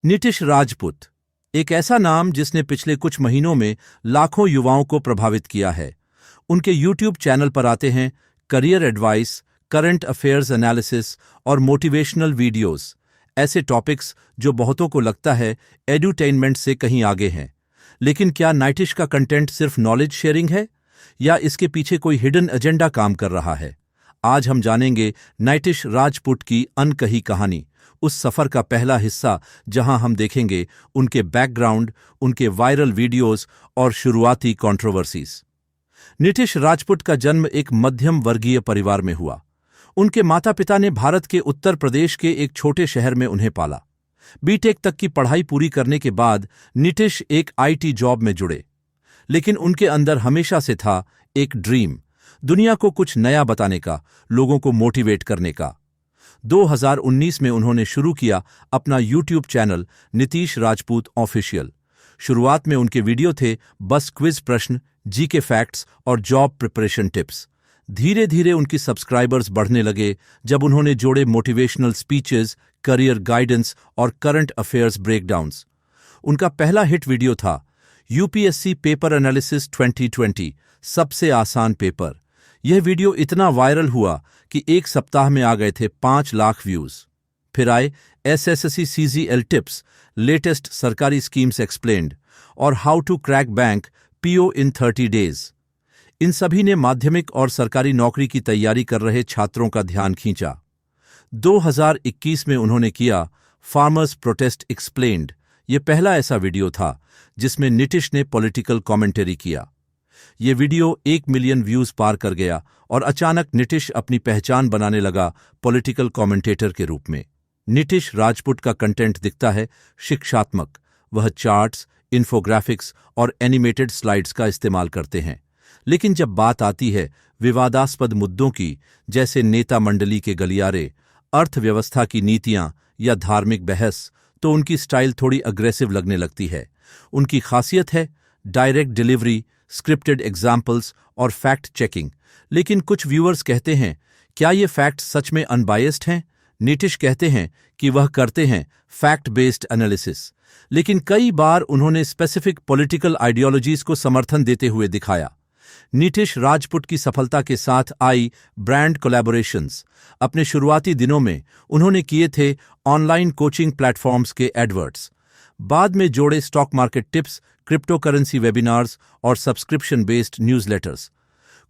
नीतीश राजपूत एक ऐसा नाम जिसने पिछले कुछ महीनों में लाखों युवाओं को प्रभावित किया है। उनके यूट्यूब चैनल पर आते हैं career advice, current affairs analysis और मोटिवेशनल वीडियोस, ऐसे टॉपिक्स जो बहुतों को लगता है एडुटेनमेंट से कहीं आगे हैं। लेकिन क्या नीतीश का कंटेंट सिर्फ नॉलेज शेयरिंग है या इसके पीछे कोई हिडन एजेंडा काम कर रहा है? आज हम जानेंगे नीतीश राजपूत की अनकही कहानी, उस सफर का पहला हिस्सा जहां हम देखेंगे उनके बैकग्राउंड, उनके वायरल वीडियोस और शुरुआती कंट्रोवर्सीज। नीतीश राजपूत का जन्म एक मध्यम वर्गीय परिवार में हुआ। उनके माता पिता ने भारत के उत्तर प्रदेश के एक छोटे शहर में उन्हें पाला। बीटेक तक की पढ़ाई पूरी करने के बाद नीतीश एक आईटी जॉब में जुड़े, लेकिन उनके अंदर हमेशा से था एक ड्रीम, दुनिया को कुछ नया बताने का, लोगों को मोटिवेट करने का। 2019 में उन्होंने शुरू किया अपना YouTube channel Nitish Rajput official. शुरुआत में उनके वीडियो थे बस क्विज प्रश्न, जीके फैक्ट्स और जॉब प्रिपरेशन टिप्स। धीरे धीरे उनकी सब्सक्राइबर्स बढ़ने लगे जब उन्होंने जोड़े मोटिवेशनल स्पीचेस, करियर गाइडेंस और करंट अफेयर्स ब्रेकडाउन्स। उनका पहला हिट वीडियो था यूपीएससी पेपर एनालिसिस 2020, सबसे आसान पेपर। यह वीडियो इतना वायरल हुआ कि एक सप्ताह में आ गए थे 5 लाख व्यूज। फिर आए एसएससी सीजीएल टिप्स, लेटेस्ट सरकारी स्कीम्स एक्सप्लेन्ड और how to crack bank PO in 30 days. इन सभी ने माध्यमिक और सरकारी नौकरी की तैयारी कर रहे छात्रों का ध्यान खींचा। 2021 में उन्होंने किया फार्मर्स प्रोटेस्ट एक्सप्लेन्ड। ये पहला ऐसा वीडियो था जिसमें नीतीश ने पॉलिटिकल कमेंटरी किया। ये वीडियो 1 मिलियन व्यूज पार कर गया और अचानक नीतीश अपनी पहचान बनाने लगा पॉलिटिकल कमेंटेटर के रूप में। नीतीश राजपूत का कंटेंट दिखता है शिक्षात्मक। वह चार्ट्स, इन्फोग्राफिक्स और एनिमेटेड स्लाइड्स का इस्तेमाल करते हैं। लेकिन जब बात आती है विवादास्पद मुद्दों की, जैसे नेता मंडली के गलियारे, अर्थव्यवस्था की नीतियां या धार्मिक बहस, तो उनकी स्टाइल थोड़ी अग्रेसिव लगने लगती है। उनकी खासियत है डायरेक्ट डिलीवरी, स्क्रिप्टेड एग्जाम्पल्स और फैक्ट चेकिंग। लेकिन कुछ व्यूअर्स कहते हैं, क्या ये फैक्ट सच में अनबायस्ड हैं? नीतीश कहते हैं कि वह करते हैं फैक्ट बेस्ड एनालिसिस, लेकिन कई बार उन्होंने स्पेसिफिक पॉलिटिकल आइडियोलॉजीज को समर्थन देते हुए दिखाया। नीतीश राजपूत की सफलता के साथ आई ब्रांड कोलैबोरेशंस। अपने शुरुआती दिनों में उन्होंने किए थे ऑनलाइन कोचिंग प्लेटफॉर्म्स के एडवर्ट्स। बाद में जोड़े stock market tips, crypto currency webinars और सब्सक्रिप्शन बेस्ड न्यूज़लेटर्स।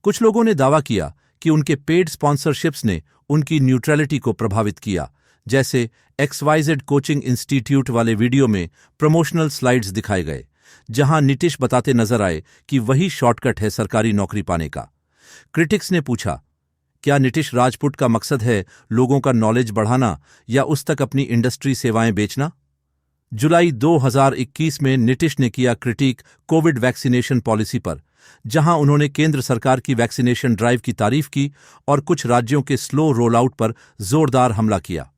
कुछ लोगों ने दावा किया कि उनके पेड स्पॉन्सरशिप्स ने उनकी न्यूट्रलिटी को प्रभावित किया, जैसे XYZ कोचिंग इंस्टीट्यूट वाले वीडियो में प्रमोशनल स्लाइड्स दिखाए गए, जहां नीतीश बताते नजर आए कि वही शॉर्टकट है सरकारी नौकरी पाने का। क्रिटिक्स ने पूछा, क्या नीतीश राजपूत का मकसद है लोगों का नॉलेज बढ़ाना या उस तक अपनी इंडस्ट्री सेवाएं बेचना? जुलाई 2021 में नीतीश ने किया क्रिटिक कोविड वैक्सीनेशन पॉलिसी पर, जहां उन्होंने केंद्र सरकार की वैक्सीनेशन ड्राइव की तारीफ की और कुछ राज्यों के स्लो रोल आउट पर जोरदार हमला किया।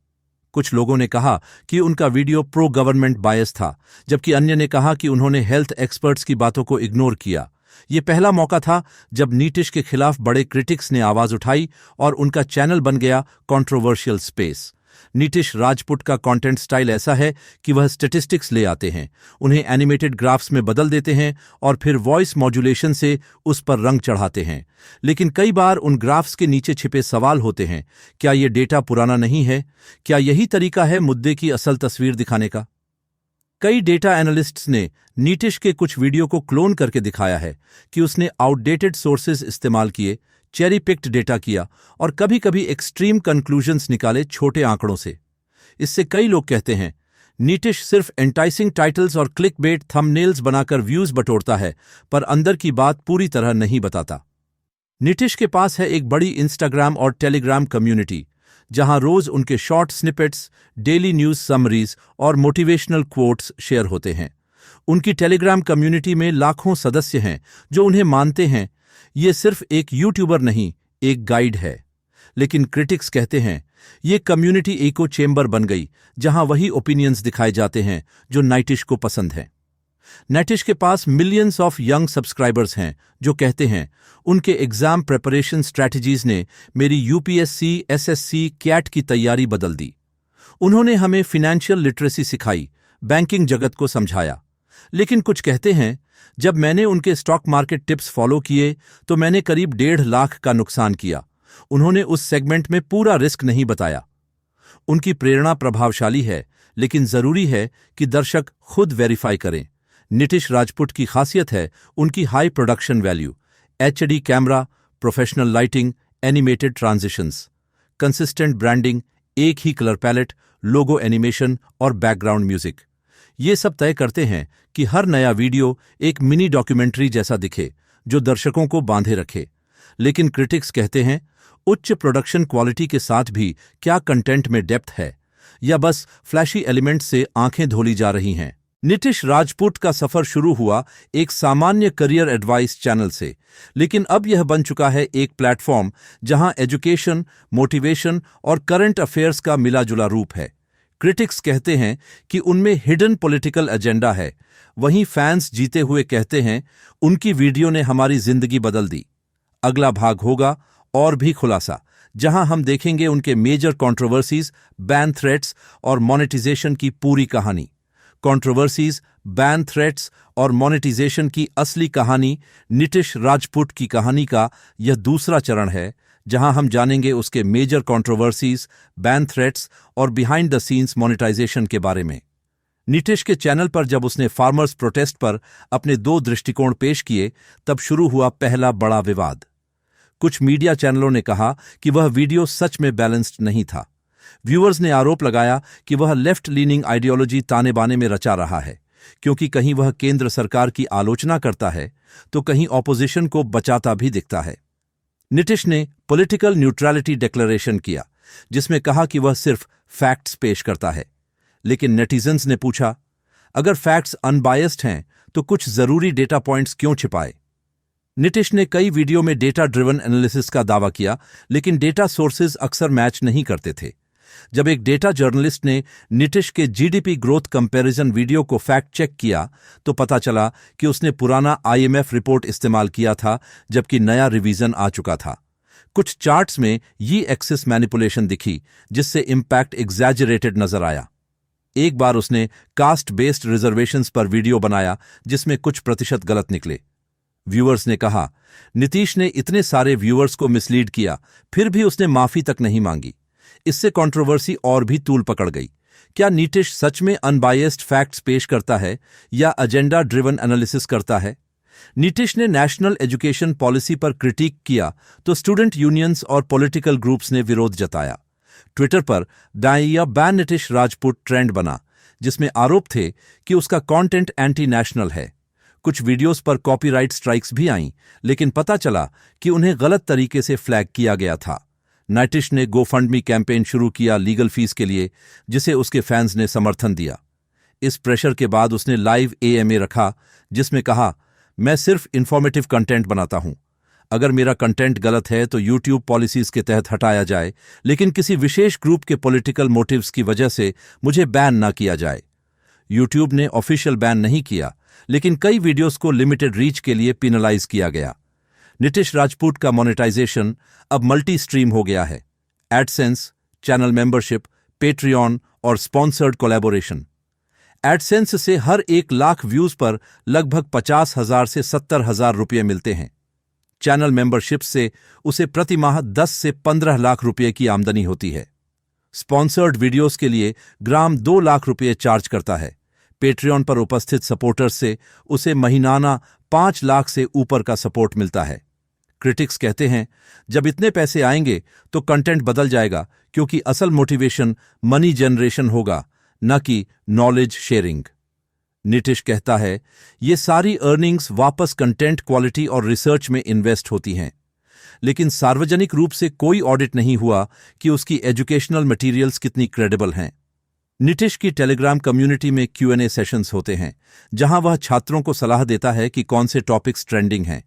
कुछ लोगों ने कहा कि उनका वीडियो प्रो गवर्नमेंट बायस था, जबकि अन्य ने कहा कि उन्होंने हेल्थ एक्सपर्ट्स की बातों को इग्नोर किया। ये पहला मौका था जब नीतीश के खिलाफ बड़े क्रिटिक्स ने आवाज उठाई और उनका चैनल बन गया कंट्रोवर्शियल स्पेस। नीतीश राजपूत का कंटेंट स्टाइल ऐसा है कि वह स्टैटिस्टिक्स ले आते हैं, उन्हें एनिमेटेड ग्राफ्स में बदल देते हैं और फिर वॉइस मॉड्यूलेशन से उस पर रंग चढ़ाते हैं। लेकिन कई बार उन ग्राफ्स के नीचे छिपे सवाल होते हैं, क्या ये डेटा पुराना नहीं है? क्या यही तरीका है मुद्दे की असल तस्वीर दिखाने का? कई डेटा एनालिस्ट्स ने नीतीश के कुछ वीडियो को क्लोन करके दिखाया है कि उसने आउटडेटेड सोर्सेज इस्तेमाल किए, चेरी पिक्ड डेटा किया और कभी कभी एक्सट्रीम कंक्लूजन्स निकाले छोटे आंकड़ों से। इससे कई लोग कहते हैं नीतीश सिर्फ एंटाइसिंग टाइटल्स और क्लिकबेट थंबनेल्स बनाकर व्यूज बटोरता है, पर अंदर की बात पूरी तरह नहीं बताता। नीतीश के पास है एक बड़ी इंस्टाग्राम और टेलीग्राम कम्युनिटी, जहां रोज उनके short snippets, daily news summaries और मोटिवेशनल क्वोट्स शेयर होते हैं। उनकी टेलीग्राम कम्युनिटी में लाखों सदस्य हैं जो उन्हें मानते हैं। ये सिर्फ एक यूट्यूबर नहीं, एक गाइड है। लेकिन क्रिटिक्स कहते हैं ये कम्युनिटी एको चेंबर बन गई, जहां वही ओपिनियंस दिखाए जाते हैं जो नीतीश को पसंद है। नीतीश के पास मिलियंस ऑफ यंग सब्सक्राइबर्स हैं जो कहते हैं उनके एग्जाम प्रिपरेशन स्ट्रैटेजीज ने मेरी यूपीएससी, एसएससी, कैट की तैयारी बदल दी। उन्होंने हमें फाइनेंशियल लिटरेसी सिखाई, बैंकिंग जगत को समझाया। लेकिन कुछ कहते हैं, जब मैंने उनके स्टॉक मार्केट टिप्स फॉलो किए तो मैंने करीब 1.5 लाख का नुकसान किया। उन्होंने उस सेगमेंट में पूरा रिस्क नहीं बताया। उनकी प्रेरणा प्रभावशाली है, लेकिन जरूरी है कि दर्शक खुद वेरीफाई करें। नीतीश राजपूत की खासियत है उनकी high production value, HD camera, professional lighting, animated transitions, consistent branding, एक ही कलर पैलेट, लोगो एनिमेशन और बैकग्राउंड म्यूजिक। ये सब तय करते हैं कि हर नया वीडियो एक मिनी डॉक्यूमेंट्री जैसा दिखे, जो दर्शकों को बांधे रखे। लेकिन क्रिटिक्स कहते हैं, उच्च प्रोडक्शन क्वालिटी के साथ भी क्या कंटेंट में डेप्थ है, या बस फ्लैशी एलिमेंट से आंखें धोली जा रही हैं। नीतीश राजपूत का सफर शुरू हुआ एक सामान्य करियर एडवाइस चैनल से, लेकिन अब यह बन चुका है एक प्लेटफॉर्म जहां एजुकेशन, मोटिवेशन और करंट अफेयर्स का मिला-जुला रूप है। क्रिटिक्स कहते हैं कि उनमें हिडन पॉलिटिकल एजेंडा है, वहीं फैंस जीते हुए कहते हैं, उनकी वीडियो ने हमारी जिंदगी बदल दी। अगला भाग होगा और भी खुलासा, जहां हम देखेंगे उनके मेजर कंट्रोवर्सीज, बैन थ्रेट्स और मोनेटाइजेशन की पूरी कहानी। कंट्रोवर्सीज, बैन थ्रेट्स और मोनेटाइजेशन की असली कहानी, नीतीश राजपूत की कहानी का यह दूसरा चरण है, जहां हम जानेंगे उसके मेजर कंट्रोवर्सीज, बैन थ्रेट्स और बिहाइंड द सीन्स मोनेटाइजेशन के बारे में। नीतीश के चैनल पर जब उसने फार्मर्स प्रोटेस्ट पर अपने 2 दृष्टिकोण पेश किए, तब शुरू हुआ पहला बड़ा विवाद। कुछ मीडिया चैनलों ने कहा कि वह वीडियो सच में बैलेंस्ड नहीं था। व्यूअर्स ने आरोप लगाया कि वह लेफ्ट लीनिंग आइडियोलॉजी ताने बाने में रचा रहा है, क्योंकि कहीं वह केंद्र सरकार की आलोचना करता है तो कहीं ऑपोजिशन को बचाता भी दिखता है। नीतीश ने पॉलिटिकल न्यूट्रलिटी डिक्लेरेशन किया, जिसमें कहा कि वह सिर्फ फैक्ट्स पेश करता है। लेकिन नेटिजन्स ने पूछा, अगर फैक्ट्स अनबायस्ड हैं तो कुछ जरूरी डेटा पॉइंट्स क्यों छिपाए? नीतीश ने कई वीडियो में डेटा ड्रिवन एनालिसिस का दावा किया, लेकिन डेटा सोर्सेज अक्सर मैच नहीं करते थे। जब एक डेटा जर्नलिस्ट ने नीतीश के जीडीपी ग्रोथ कंपैरिजन वीडियो को फैक्ट चेक किया, तो पता चला कि उसने पुराना आईएमएफ रिपोर्ट इस्तेमाल किया था, जबकि नया रिवीजन आ चुका था। कुछ चार्ट्स में ये एक्सिस मैनिपुलेशन दिखी, जिससे इंपैक्ट एग्जैजरेटेड नजर आया। एक बार उसने कास्ट बेस्ड रिजर्वेशंस पर वीडियो बनाया, जिसमें कुछ प्रतिशत गलत निकले। व्यूअर्स ने कहा, नीतीश ने इतने सारे व्यूअर्स को मिसलीड किया, फिर भी उसने माफी तक नहीं मांगी। इससे कंट्रोवर्सी और भी तूल पकड़ गई। क्या नीतीश सच में अनबायस्ड फैक्ट्स पेश करता है या एजेंडा ड्रिवन एनालिसिस करता है? नीतीश ने नेशनल एजुकेशन पॉलिसी पर क्रिटिक किया तो स्टूडेंट यूनियंस और पॉलिटिकल ग्रुप्स ने विरोध जताया। ट्विटर पर डाइया बैन नीतीश राजपूत ट्रेंड बना, जिसमें आरोप थे कि उसका कंटेंट एंटी नेशनल है। कुछ वीडियोस पर कॉपीराइट स्ट्राइक्स भी आईं, लेकिन पता चला कि उन्हें गलत तरीके से फ्लैग किया गया था। नीतीश ने गोफंडमी कैंपेन शुरू किया लीगल फीस के लिए, जिसे उसके फैंस ने समर्थन दिया। इस प्रेशर के बाद उसने लाइव एएमए रखा, जिसमें कहा, मैं सिर्फ इंफॉर्मेटिव कंटेंट बनाता हूं। अगर मेरा कंटेंट गलत है तो यूट्यूब पॉलिसीज के तहत हटाया जाए, लेकिन किसी विशेष ग्रुप के पॉलिटिकल मोटिव्स की वजह से मुझे बैन ना किया जाए। यूट्यूब ने ऑफिशियल बैन नहीं किया, लेकिन कई वीडियोस को लिमिटेड रीच के लिए पिनलाइज किया गया। नीतीश राजपूत का मोनेटाइजेशन अब मल्टी स्ट्रीम हो गया है। एडसेंस, चैनल मेंबरशिप, पेट्रियन और स्पॉन्सर्ड कोलैबोरेशन। एडसेंस से हर 1 लाख व्यूज पर लगभग 50,000 से 70,000 रुपये मिलते हैं। चैनल मेंबरशिप से उसे प्रति माह 10 से 15 लाख रुपये की आमदनी होती है। स्पॉन्सर्ड वीडियोस के लिए ग्राम 2 लाख रुपये चार्ज करता है। पेट्रियन पर उपस्थित सपोर्टर्स से उसे महीनाना 5 लाख से ऊपर का सपोर्ट मिलता है। क्रिटिक्स कहते हैं, जब इतने पैसे आएंगे तो कंटेंट बदल जाएगा, क्योंकि असल मोटिवेशन मनी जनरेशन होगा, न कि नॉलेज शेयरिंग। नीतीश कहता है, ये सारी अर्निंग्स वापस कंटेंट क्वालिटी और रिसर्च में इन्वेस्ट होती हैं। लेकिन सार्वजनिक रूप से कोई ऑडिट नहीं हुआ कि उसकी एजुकेशनल मटेरियल्स कितनी क्रेडिबल हैं। नीतीश की टेलीग्राम कम्युनिटी में Q&A सेशंस होते हैं, जहां वह छात्रों को सलाह देता है कि कौन से टॉपिक्स ट्रेंडिंग हैं।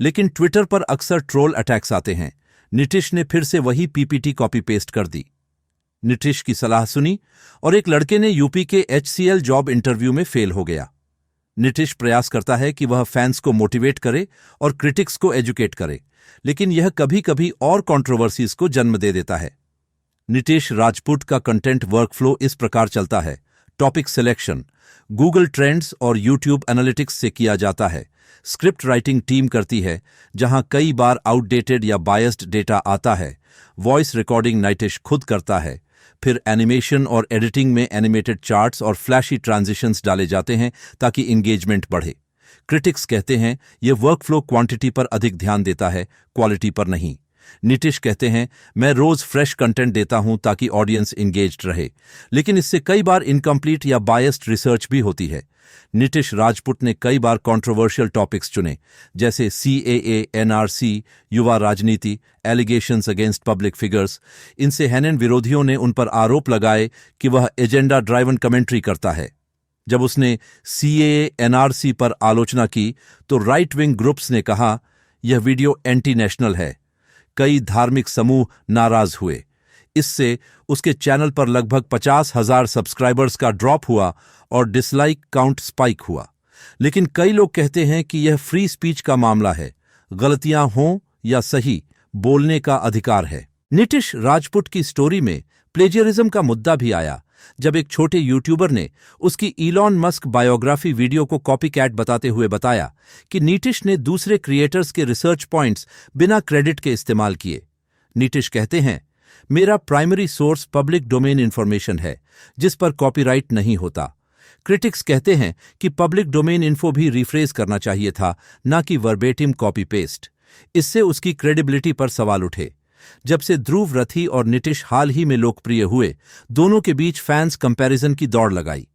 लेकिन ट्विटर पर अक्सर ट्रोल अटैक्स आते हैं। नीतीश ने फिर से वही पीपीटी कॉपी पेस्ट कर दी। नीतीश की सलाह सुनी और एक लड़के ने यूपी के HCL जॉब इंटरव्यू में फेल हो गया। नीतीश प्रयास करता है कि वह फैंस को मोटिवेट करे और क्रिटिक्स को एजुकेट करे, लेकिन यह कभी कभी और कंट्रोवर्सीज को जन्म दे देता है। नीतीश राजपूत का कंटेंट वर्कफ्लो इस प्रकार चलता है। टॉपिक सिलेक्शन गूगल ट्रेंड्स और यूट्यूब एनालिटिक्स से किया जाता है। स्क्रिप्ट राइटिंग टीम करती है, जहां कई बार आउटडेटेड या बायस्ड डेटा आता है। वॉइस रिकॉर्डिंग नाइटिश खुद करता है। फिर एनिमेशन और एडिटिंग में एनिमेटेड चार्ट्स और फ्लैशी ट्रांजिशंस डाले जाते हैं ताकि इंगेजमेंट बढ़े। क्रिटिक्स कहते हैं यह वर्कफ्लो क्वांटिटी पर अधिक ध्यान देता है, क्वालिटी पर नहीं। नीतीश कहते हैं मैं रोज फ्रेश कंटेंट देता हूं ताकि ऑडियंस इंगेज्ड रहे, लेकिन इससे कई बार इनकम्प्लीट या बायस्ड रिसर्च भी होती है। नीतीश राजपूत ने कई बार कंट्रोवर्शियल टॉपिक्स चुने, जैसे सीएए, एनआरसी, युवा राजनीति, एलिगेशंस अगेंस्ट पब्लिक फिगर्स। इनसे हैनन विरोधियों ने उन पर आरोप लगाए कि वह एजेंडा ड्राइवन कमेंट्री करता है। जब उसने सीएए, एनआरसी पर आलोचना की तो राइट विंग ग्रुप्स ने कहा यह वीडियो एंटी नेशनल है। कई धार्मिक समूह नाराज हुए। इससे उसके चैनल पर लगभग 50,000 सब्सक्राइबर्स का ड्रॉप हुआ और डिसलाइक काउंट स्पाइक हुआ। लेकिन कई लोग कहते हैं कि यह फ्री स्पीच का मामला है, गलतियां हों या सही, बोलने का अधिकार है। नीतीश राजपूत की स्टोरी में प्लेजियरिज्म का मुद्दा भी आया, जब एक छोटे यूट्यूबर ने उसकी इलॉन मस्क बायोग्राफी वीडियो को कॉपीकैट बताते हुए बताया कि नीतीश ने दूसरे क्रिएटर्स के रिसर्च पॉइंट्स बिना क्रेडिट के इस्तेमाल किए। नीतीश कहते हैं मेरा primary source public domain information है, जिस पर कॉपीराइट नहीं होता। क्रिटिक्स कहते हैं कि पब्लिक डोमेन इन्फो भी रिफ्रेज करना चाहिए था, न कि वर्बेटिम कॉपी पेस्ट। इससे उसकी क्रेडिबिलिटी पर सवाल उठे। जब से ध्रुव रथी और नीतीश हाल ही में लोकप्रिय हुए, दोनों के बीच फैंस कंपैरिजन की दौड़ लगाई।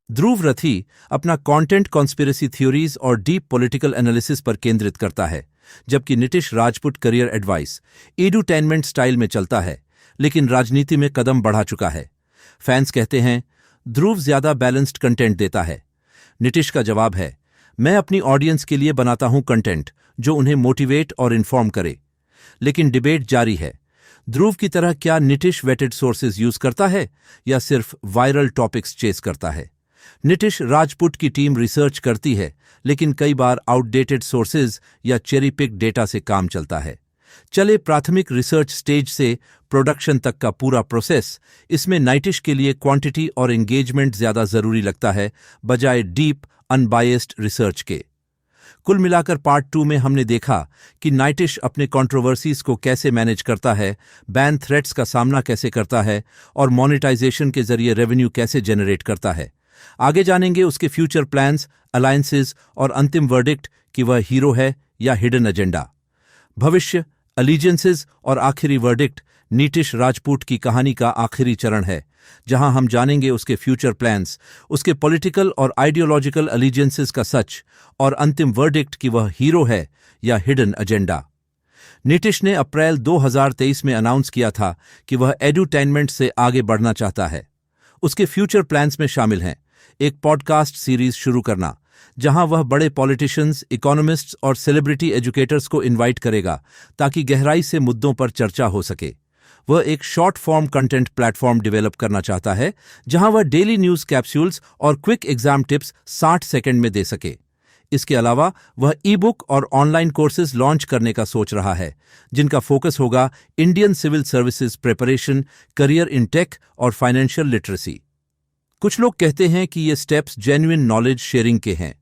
ध्रुव रथी अपना कंटेंट कॉन्स्पिरेसी थ्योरीज और डीप पॉलिटिकल एनालिसिस पर केंद्रित करता है, जबकि Nitish Rajput career advice edutainment style में चलता है, लेकिन राजनीति में कदम बढ़ा चुका है। फैंस कहते हैं ध्रुव ज्यादा बैलेंस्ड कंटेंट देता है। नीतीश का जवाब है मैं अपनी ऑडियंस के लिए बनाता हूं कंटेंट जो उन्हें मोटिवेट और इन्फॉर्म करे। लेकिन डिबेट जारी है। ध्रुव की तरह क्या नीतीश वेटेड सोर्सेज यूज करता है या सिर्फ वायरल टॉपिक्स चेस करता है? नीतीश राजपूत की टीम रिसर्च करती है, लेकिन कई बार आउटडेटेड सोर्सेज या चेरी पिक डेटा से काम चलता है। चले प्राथमिक रिसर्च स्टेज से प्रोडक्शन तक का पूरा प्रोसेस, इसमें नीतीश के लिए क्वांटिटी और एंगेजमेंट ज्यादा जरूरी लगता है, बजाय डीप अनबायस्ड रिसर्च के। कुल मिलाकर पार्ट 2 में हमने देखा कि नीतीश अपने कंट्रोवर्सीज को कैसे मैनेज करता है, बैन थ्रेट्स का सामना कैसे करता है और मोनेटाइजेशन के जरिए रेवेन्यू कैसे जनरेट करता है। आगे जानेंगे उसके फ्यूचर प्लान्स, अलायंसेज और अंतिम वर्डिक्ट कि वह हीरो है या हिडन एजेंडा। भविष्य, अलीजेंसेज और आखिरी वर्डिक्ट नीतीश राजपूत की कहानी का आखिरी चरण है, जहां हम जानेंगे उसके फ्यूचर प्लान्स, उसके पॉलिटिकल और आइडियोलॉजिकल अलीजेंसेस का सच और अंतिम वर्डिक्ट कि वह हीरो है या हिडन एजेंडा। नीतीश ने अप्रैल 2023 में अनाउंस किया था कि वह एडुटेनमेंट से आगे बढ़ना चाहता है। उसके फ्यूचर प्लान्स में शामिल हैं एक पॉडकास्ट सीरीज शुरू करना, जहां वह बड़े पॉलिटिशियंस, इकोनॉमिस्ट्स और सेलिब्रिटी एजुकेटर्स को इनवाइट करेगा ताकि गहराई से मुद्दों पर चर्चा हो सके। वह एक short form content platform develop करना चाहता है, जहां वह डेली न्यूज कैप्सूल्स और क्विक एग्जाम टिप्स 60 सेकंड में दे सके। इसके अलावा वह ई बुक और ऑनलाइन कोर्सेज लॉन्च करने का सोच रहा है, जिनका फोकस होगा Indian civil services preparation, career in tech और फाइनेंशियल लिटरेसी। कुछ लोग कहते हैं कि ये स्टेप्स जेन्युइन नॉलेज शेयरिंग के हैं,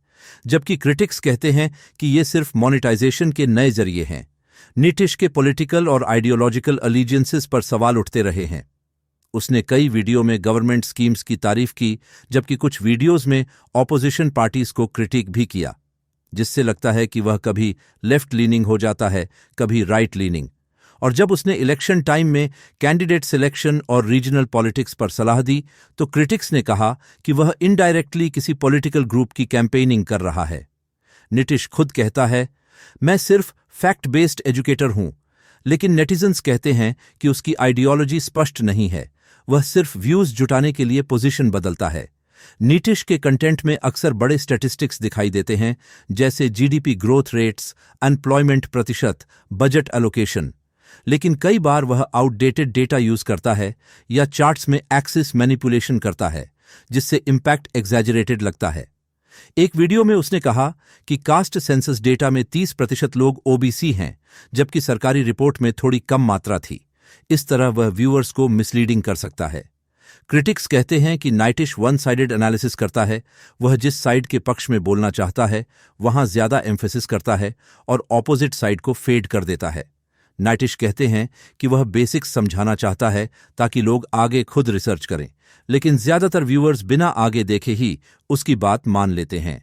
जबकि क्रिटिक्स कहते हैं कि ये सिर्फ मोनेटाइजेशन के नए जरिए हैं। नीतीश के पॉलिटिकल और आइडियोलॉजिकल अलीजेंसेस पर सवाल उठते रहे हैं। उसने कई वीडियो में गवर्नमेंट स्कीम्स की तारीफ की, जबकि कुछ वीडियोज में ऑपोजिशन पार्टीज को क्रिटिक भी किया, जिससे लगता है कि वह कभी लेफ्ट लीनिंग हो जाता है, कभी राइट लीनिंग। और जब उसने इलेक्शन टाइम में कैंडिडेट सिलेक्शन और रीजनल पॉलिटिक्स पर सलाह दी, तो क्रिटिक्स ने कहा कि वह इनडायरेक्टली किसी पॉलिटिकल ग्रुप की कैंपेनिंग कर रहा है। नीतीश खुद कहता है मैं सिर्फ फैक्ट बेस्ड एजुकेटर हूं, लेकिन नेटिजन्स कहते हैं कि उसकी आइडियोलॉजी स्पष्ट नहीं है, वह सिर्फ व्यूज जुटाने के लिए पोजीशन बदलता है। नीतीश के कंटेंट में अक्सर बड़े स्टैटिस्टिक्स दिखाई देते हैं, जैसे जीडीपी ग्रोथ रेट्स, अनप्लॉयमेंट प्रतिशत, बजट एलोकेशन, लेकिन कई बार वह आउटडेटेड डेटा यूज करता है या चार्ट्स में एक्सिस मैनिपुलेशन करता है, जिससे इम्पैक्ट एग्जैजरेटेड लगता है। एक वीडियो में उसने कहा कि कास्ट सेंसस डेटा में 30% लोग ओबीसी हैं, जबकि सरकारी रिपोर्ट में थोड़ी कम मात्रा थी। इस तरह वह व्यूअर्स को मिसलीडिंग कर सकता है। क्रिटिक्स कहते हैं कि नाइटिश वन साइडेड एनालिसिस करता है। वह जिस साइड के पक्ष में बोलना चाहता है वहां ज्यादा एम्फेसिस करता है और ऑपोजिट साइड को फेड कर देता है। नाइटिश कहते हैं कि वह बेसिक्स समझाना चाहता है ताकि लोग आगे खुद रिसर्च करें, लेकिन ज्यादातर व्यूअर्स बिना आगे देखे ही उसकी बात मान लेते हैं।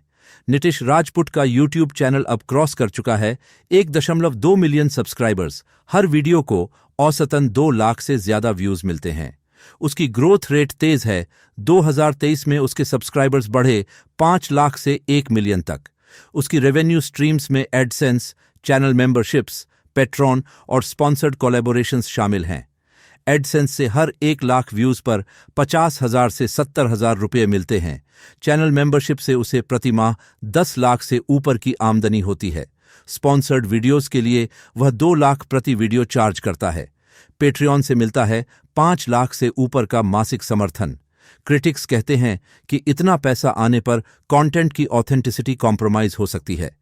नीतीश राजपूत का यूट्यूब चैनल अब क्रॉस कर चुका है 1.2 मिलियन सब्सक्राइबर्स। हर वीडियो को औसतन 2 लाख से ज्यादा व्यूज मिलते हैं। उसकी ग्रोथ रेट तेज है। 2023 में उसके सब्सक्राइबर्स बढ़े 5 लाख से 1 मिलियन तक। उसकी रेवेन्यू स्ट्रीम्स में एडसेंस, चैनल मेंबरशिप्स, पेट्रॉन और स्पॉन्सर्ड कोलैबोरेशंस शामिल हैं। एडसेंस से हर 1 लाख व्यूज पर 50,000 से 70,000 रुपये मिलते हैं। चैनल मेंबरशिप से उसे प्रति माह 10 लाख से ऊपर की आमदनी होती है। स्पॉन्सर्ड वीडियोस के लिए वह 2 लाख प्रति वीडियो चार्ज करता है। पेट्रियन से मिलता है 5 लाख से ऊपर का मासिक समर्थन। क्रिटिक्स कहते हैं कि इतना पैसा आने पर कंटेंट की ऑथेंटिसिटी कॉम्प्रोमाइज हो सकती है।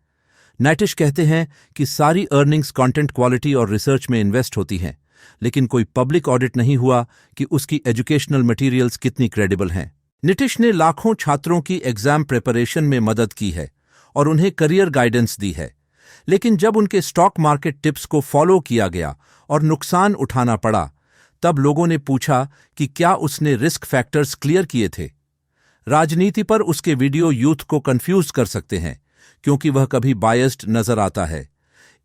नाइटिश कहते हैं कि सारी अर्निंग्स कंटेंट क्वालिटी और रिसर्च में इन्वेस्ट होती हैं, लेकिन कोई पब्लिक ऑडिट नहीं हुआ कि उसकी एजुकेशनल मटेरियल्स कितनी क्रेडिबल हैं। नीतीश ने लाखों छात्रों की एग्जाम प्रिपरेशन में मदद की है और उन्हें करियर गाइडेंस दी है, लेकिन जब उनके स्टॉक मार्केट टिप्स को फॉलो किया गया और नुकसान उठाना पड़ा, तब लोगों ने पूछा कि क्या उसने रिस्क फैक्टर्स क्लियर किए थे। राजनीति पर उसके वीडियो यूथ को कंफ्यूज कर सकते हैं क्योंकि वह कभी बायस्ड नजर आता है।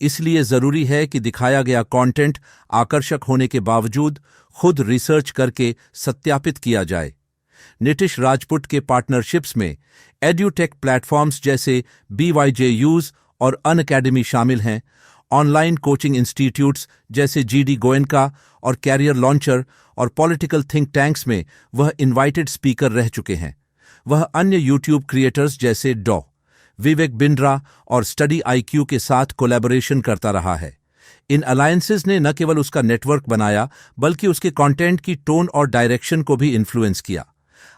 इसलिए जरूरी है कि दिखाया गया कंटेंट आकर्षक होने के बावजूद खुद रिसर्च करके सत्यापित किया जाए। नीतीश राजपूत के पार्टनरशिप्स में एड्यूटेक प्लेटफॉर्म्स जैसे BYJUs और अनअकैडमी शामिल हैं। ऑनलाइन कोचिंग इंस्टीट्यूट्स जैसे GD गोयनका और कैरियर लॉन्चर और पॉलिटिकल थिंक टैंक्स में वह इनवाइटेड स्पीकर रह चुके हैं। वह अन्य यूट्यूब क्रिएटर्स जैसे विवेक बिंद्रा और स्टडी IQ के साथ कोलैबोरेशन करता रहा है। इन अलायंसेस ने न केवल उसका नेटवर्क बनाया बल्कि उसके कंटेंट की टोन और डायरेक्शन को भी इन्फ्लुएंस किया।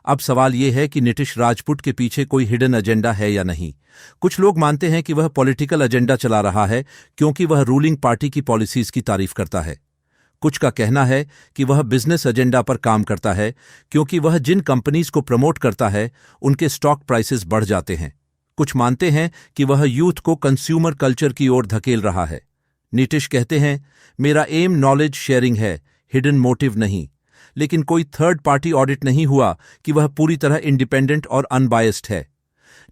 अब सवाल यह है कि नीतीश राजपूत के पीछे कोई हिडन एजेंडा है या नहीं। कुछ लोग मानते हैं कि वह पॉलिटिकल एजेंडा चला रहा है क्योंकि वह रूलिंग पार्टी की पॉलिसीज की तारीफ करता है। कुछ का कहना है कि वह बिजनेस एजेंडा पर काम करता है क्योंकि वह जिन कंपनीज को प्रमोट करता है उनके स्टॉक प्राइसेस बढ़ जाते हैं। कुछ मानते हैं कि वह यूथ को कंज्यूमर कल्चर की ओर धकेल रहा है। नीतीश कहते हैं, मेरा एम नॉलेज शेयरिंग है, हिडन मोटिव नहीं। लेकिन कोई थर्ड पार्टी ऑडिट नहीं हुआ कि वह पूरी तरह इंडिपेंडेंट और अनबायस्ड है।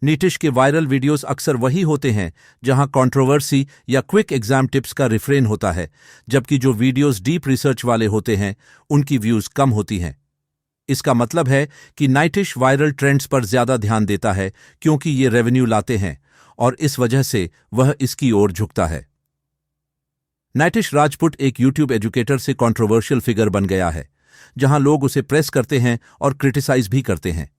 नीतीश के वायरल वीडियोस अक्सर वही होते हैं जहां कंट्रोवर्सी या क्विक एग्जाम टिप्स का रिफ्रेन होता है, जबकि जो वीडियोस डीप रिसर्च वाले होते हैं उनकी व्यूज कम होती हैं। इसका मतलब है कि नीतीश वायरल ट्रेंड्स पर ज्यादा ध्यान देता है क्योंकि ये रेवेन्यू लाते हैं और इस वजह से वह इसकी ओर झुकता है। नीतीश राजपूत एक यूट्यूब एजुकेटर से कंट्रोवर्शियल फिगर बन गया है, जहां लोग उसे प्रेस करते हैं और क्रिटिसाइज भी करते हैं।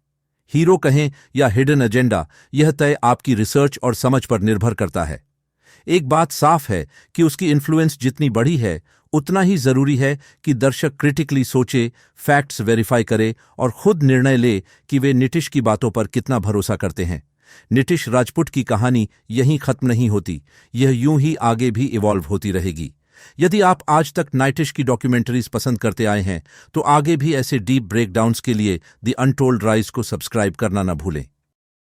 हीरो कहें या हिडन एजेंडा, यह तय आपकी रिसर्च और समझ पर निर्भर करता है। एक बात साफ है कि उसकी इन्फ्लुएंस जितनी बड़ी है उतना ही जरूरी है कि दर्शक क्रिटिकली सोचे, फैक्ट्स वेरीफाई करे और खुद निर्णय ले कि वे नीतीश की बातों पर कितना भरोसा करते हैं। नीतीश राजपूत की कहानी यहीं खत्म नहीं होती, यह यूं ही आगे भी इवॉल्व होती रहेगी। यदि आप आज तक नीतीश की डॉक्यूमेंट्रीज पसंद करते आए हैं तो आगे भी ऐसे डीप ब्रेकडाउन्स के लिए द अनटोल्ड राइज को सब्सक्राइब करना न भूलें।